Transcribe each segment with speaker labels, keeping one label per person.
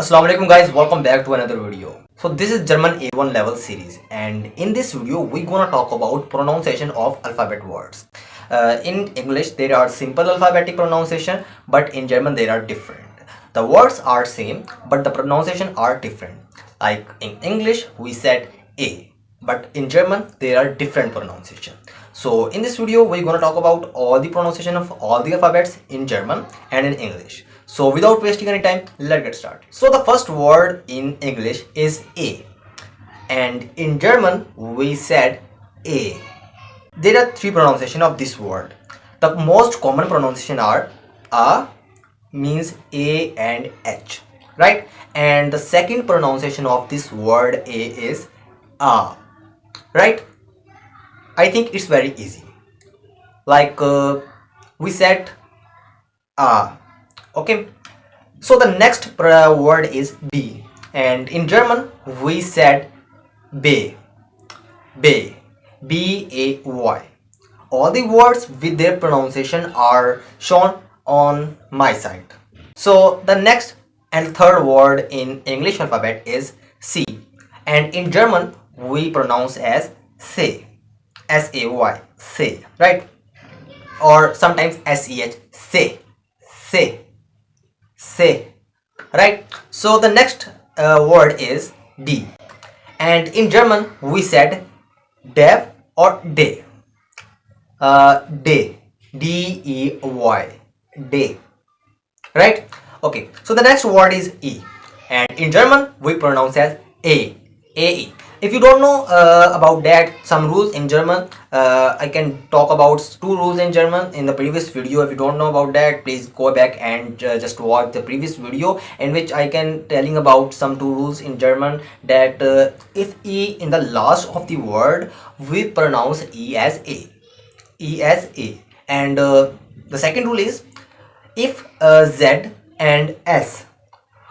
Speaker 1: Assalamu alaikum guys, welcome back to another video. So this is German A1 level series, and in this video we're gonna talk about pronunciation of alphabet words. In English there are simple alphabetic pronunciation, but in German they are different. The words are same but the pronunciation are different. Like in English we said A, but in German there are different pronunciation. So in this video we're gonna talk about all the pronunciation of all the alphabets in German and in English. So without wasting any time, let's get started. So the first word in English is A, and in German we said A. There are three pronunciation of this word. The most common pronunciation are A means A and H, right? And the second pronunciation of this word A is A, right? I think it's very easy. Like we said A. Okay, so the next word is B, and in German we said bay, bay, B-A-Y. All the words with their pronunciation are shown on my side. So the next and third word in English alphabet is C, and in German we pronounce as say, S-A-Y, say, right? Or sometimes S-E-H, say, say, say, right? So the next word is D, and in German we said dev or day, day, D-E-Y, day, right? Okay, so the next word is E, and in German we pronounce as A, A-E. If you don't know about that, some rules in German, I can talk about two rules in German in the previous video. If you don't know about that, please go back and just watch the previous video in which I can telling about some two rules in German, that if E in the last of the word, we pronounce E as A, E as A. And the second rule is, if Z and S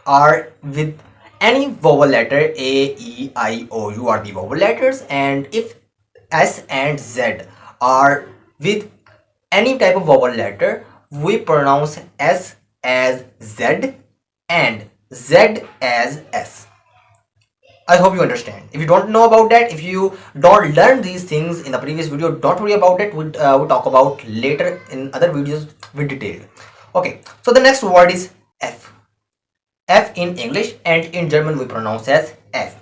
Speaker 1: are with any vowel letter, A, E, I, O, U are the vowel letters, and if S and Z are with any type of vowel letter, we pronounce S as Z and Z as S. I hope you understand. If you don't know about that, if you don't learn these things in the previous video, don't worry about it. We'll talk about later in other videos with detail. Okay, so the next word is F. F in English, and in German we pronounce as F,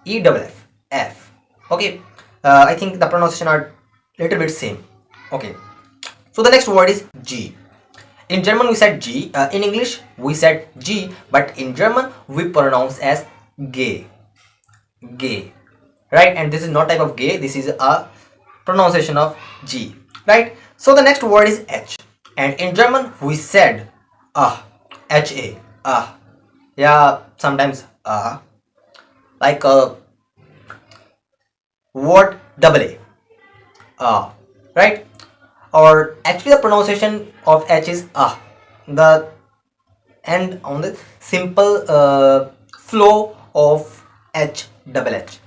Speaker 1: E-F-F, F. Okay, I think the pronunciation are little bit same. Okay, so the next word is G. In German we said G, in English we said G, but in German we pronounce as gay, gay, right? And this is not type of gay, this is a pronunciation of G, right? So the next word is H, and in German we said H-A, yeah, sometimes like word double A, right? Or actually the pronunciation of H is the end on the simple flow of H double H,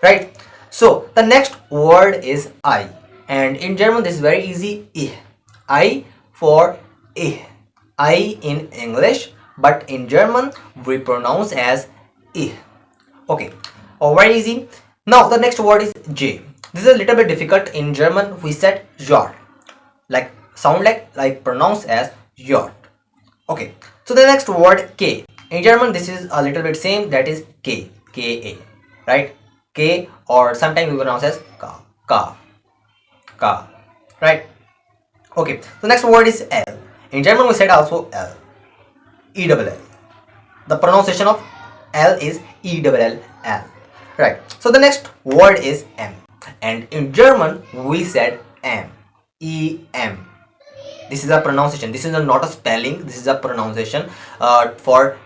Speaker 1: right? So the next word is I, and in German this is very easy, I for I in English, but in German we pronounce as I. Okay, very easy. Now the next word is J. This is a little bit difficult. In German we said J, like sound like pronounce as J. Okay, so the next word K. In German this is a little bit same, that is K, K-A, right? K, or sometimes we pronounce as Ka, Ka, Ka, right? Okay, so next word is L. In German we said also L, E-double-L. The pronunciation of L is E-double-L-L, right? So the next word is M, and in German we said M, E-M. This is a pronunciation, this is not a spelling, this is a pronunciation for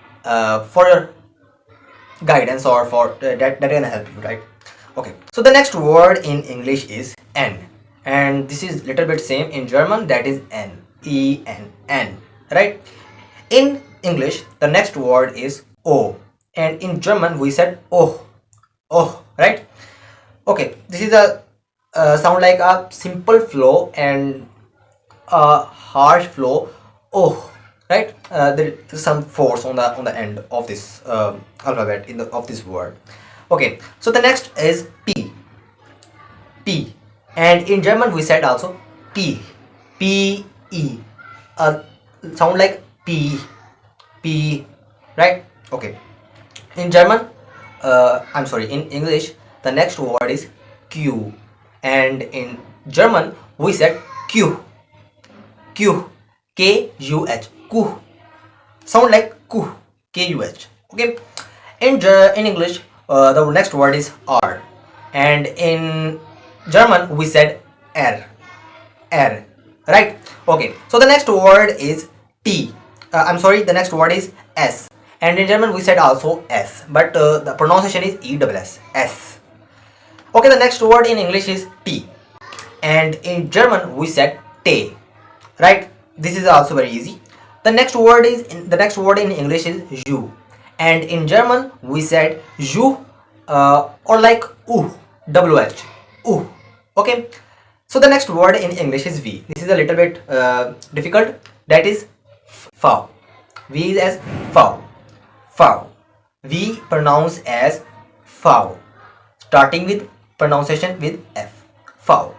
Speaker 1: guidance, or for that can help you, right? Okay, so the next word in English is N, and this is little bit same in German, that is N, E-N-N, right? In English the next word is O, and in German we said oh, oh, right? Okay, this is a sound like a simple flow and a harsh flow, oh, right? There is some force on the end of this alphabet in the of this word. Okay, so the next is P, and in German we said also P, P E, sound like P, right? Okay, in German, I'm sorry, in English, the next word is Q, and in German we said Q, Q, K-U-H, Q, sound like Q, K-U-H. Okay, in English, the next word is R, and in German we said R, R, right? Okay, so the next word is T. I'm sorry, the next word is S, and in German we said also S, but the pronunciation is ESS, S. Okay, the next word in English is T, and in German we said T, right? This is also very easy. The next word in English is U, and in German we said U, or like U, WH, U. Okay, so the next word in English is V. This is a little bit difficult. That is fow. V is as fow. Fow. We pronounce as fow, starting with pronunciation with F. Fow.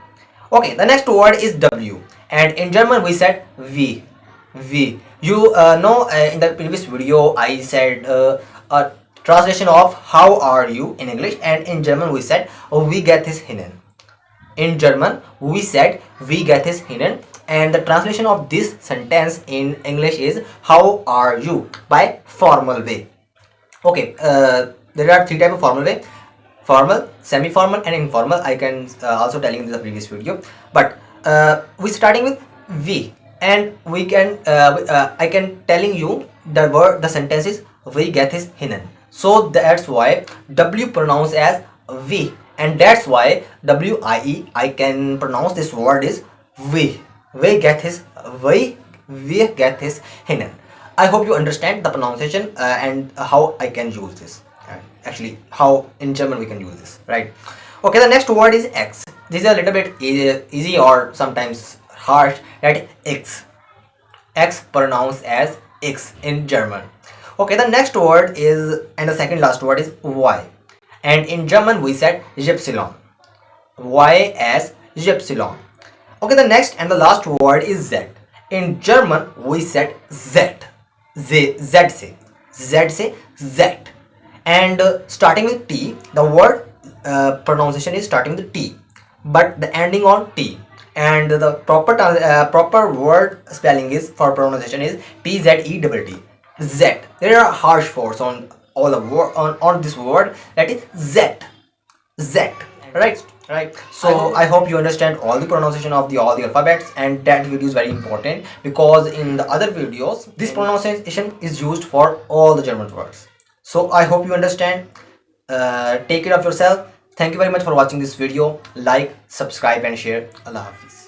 Speaker 1: Okay, the next word is W, and in German we said V. V. You know, in the previous video I said a translation of how are you in English, and in German we said wie geht es Ihnen. In German we said wie geht es Ihnen, and the translation of this sentence in English is how are you by formal way. Okay, there are three types of formal way: formal, semi-formal, and informal. I can also telling in the previous video, but we starting with we, and we can I can telling you the word, the sentence is wie geht es Ihnen. So that's why W pronounced as we, and that's why WIE I can pronounce this word is we. We get his Ihnen. I hope you understand the pronunciation and how I can use this. Actually, how in German we can use this, right? Okay, the next word is X. This is a little bit easy or sometimes harsh. That X. X pronounced as X in German. Okay, the next word is, and the second last word is Y, and in German we said Ypsilon. Y as Ypsilon. Okay, the next and the last word is Z. In German we said Z. Z. And starting with T, the word pronunciation is starting with T, but the ending on T, and the proper word spelling is for pronunciation is PZETT. Z. There are harsh force on all the word on this word, that is Z. Z, right? So I hope you understand all the pronunciation of all the alphabets, and that video is very important because in the other videos this pronunciation is used for all the German words. So I hope you understand. Take care of yourself. Thank you very much for watching this video. Like, subscribe and share. Allah Hafiz.